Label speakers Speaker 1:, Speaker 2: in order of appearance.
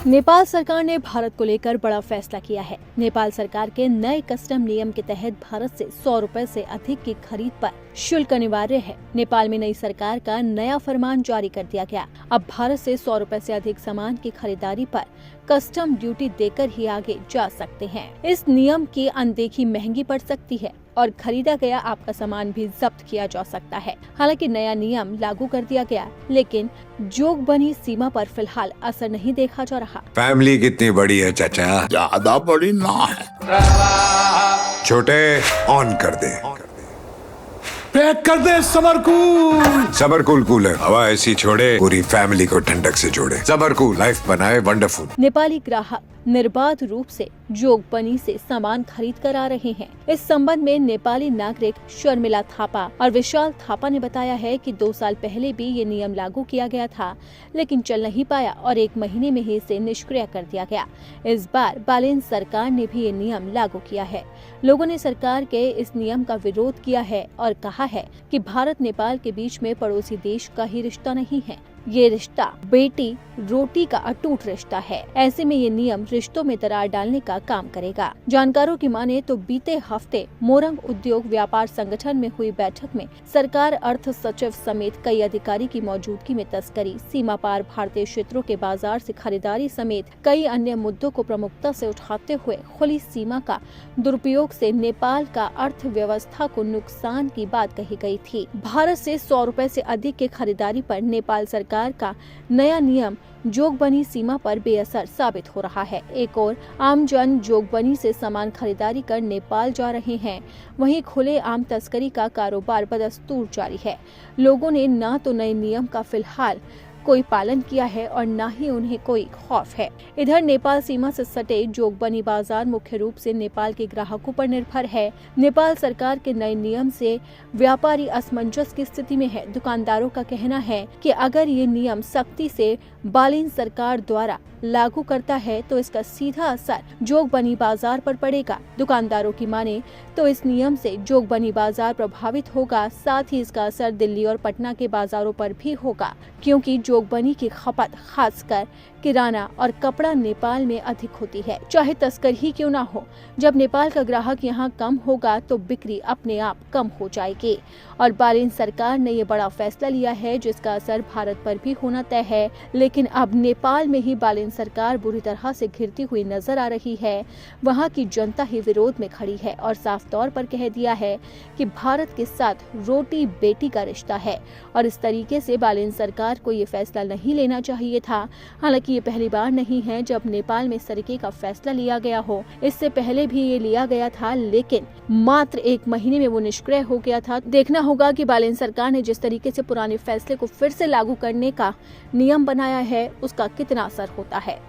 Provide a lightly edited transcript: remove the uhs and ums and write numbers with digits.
Speaker 1: नेपाल सरकार ने भारत को लेकर बड़ा फैसला किया है। नेपाल सरकार के नए कस्टम नियम के तहत भारत से 100 रुपए से अधिक की खरीद पर शुल्क अनिवार्य है। नेपाल में नई सरकार का नया फरमान जारी कर दिया गया। अब भारत से 100 रुपए से अधिक सामान की खरीदारी पर कस्टम ड्यूटी देकर ही आगे जा सकते हैं। इस नियम की अनदेखी महंगी पड़ सकती है और खरीदा गया आपका सामान भी जब्त किया जा सकता है। हालांकि नया नियम लागू कर दिया गया, लेकिन जोगबनी सीमा पर फिलहाल असर नहीं देखा जा रहा।
Speaker 2: फैमिली कितनी बड़ी है चाचा?
Speaker 3: ज्यादा बड़ी ना है।
Speaker 2: छोटे ऑन कर दे।
Speaker 3: पैक कर दे समरकूल।
Speaker 2: समरकूल कूलर हवा ऐसी छोड़े, पूरी फैमिली को ठंडक से जोड़े। समरकूल लाइफ बनाए वंडरफुल।
Speaker 1: नेपाली ग्राहक निर्बाध रूप से जोगबनी से सामान खरीद कर आ रहे हैं। इस संबंध में नेपाली नागरिक शर्मिला थापा और विशाल थापा ने बताया है कि 2 साल पहले भी ये नियम लागू किया गया था, लेकिन चल नहीं पाया और 1 महीने में ही इसे निष्क्रिय कर दिया गया। इस बार बालेन सरकार ने भी ये नियम लागू किया है। लोगों ने सरकार के इस नियम का विरोध किया है और कहा है कि भारत नेपाल के बीच में पड़ोसी देश का ही रिश्ता नहीं है, ये रिश्ता बेटी रोटी का अटूट रिश्ता है। ऐसे में ये नियम रिश्तों में दरार डालने का काम करेगा। जानकारों की माने तो बीते हफ्ते मोरंग उद्योग व्यापार संगठन में हुई बैठक में सरकार, अर्थ सचिव समेत कई अधिकारी की मौजूदगी में तस्करी, सीमा पार भारतीय क्षेत्रों के बाजार से खरीदारी समेत कई अन्य मुद्दों को प्रमुखता से उठाते हुए खुली सीमा का दुरुपयोग से नेपाल का अर्थव्यवस्था को नुकसान की बात कही गई थी। भारत से 100 रुपए से अधिक के खरीदारी पर नेपाल सरकार का नया नियम जोगबनी सीमा पर बेअसर साबित हो रहा है। एक और आमजन जोगबनी से सामान खरीदारी कर नेपाल जा रहे हैं, वहीं खुले आम तस्करी का कारोबार बदस्तूर जारी है। लोगों ने न तो नए नियम का फिलहाल कोई पालन किया है और न ही उन्हें कोई खौफ है। इधर नेपाल सीमा से सटे जोगबनी बाजार मुख्य रूप से नेपाल के ग्राहकों पर निर्भर है। नेपाल सरकार के नए नियम से व्यापारी असमंजस की स्थिति में है। दुकानदारों का कहना है कि अगर ये नियम सख्ती से बालेन सरकार द्वारा लागू करता है तो इसका सीधा असर जोगबनी बाजार पर पड़ेगा। दुकानदारों की माने तो इस नियम से जोगबनी बाजार प्रभावित होगा, साथ ही इसका असर दिल्ली और पटना के बाजारों पर भी होगा, क्योंकि जोगबनी की खपत खासकर किराना और कपड़ा नेपाल में अधिक होती है, चाहे तस्कर ही क्यों ना हो। जब नेपाल का ग्राहक यहाँ कम होगा तो बिक्री अपने आप कम हो जाएगी। और बालेन सरकार ने ये बड़ा फैसला लिया है जिसका असर भारत पर भी होना तय है, लेकिन अब नेपाल में ही बालेन सरकार बुरी तरह से घिरती हुई नजर आ रही है। वहाँ की जनता ही विरोध में खड़ी है और साफ तौर पर कह दिया है कि भारत के साथ रोटी बेटी का रिश्ता है और इस तरीके से बालेन सरकार को ये फैसला नहीं लेना चाहिए था। हालांकि ये पहली बार नहीं है जब नेपाल में इस तरीके का फैसला लिया गया हो। इससे पहले भी ये लिया गया था, लेकिन मात्र 1 महीने में वो निष्क्रिय हो गया था। देखना होगा कि बालेन सरकार ने जिस तरीके से पुराने फैसले को फिर से लागू करने का नियम बनाया है उसका कितना असर होता है।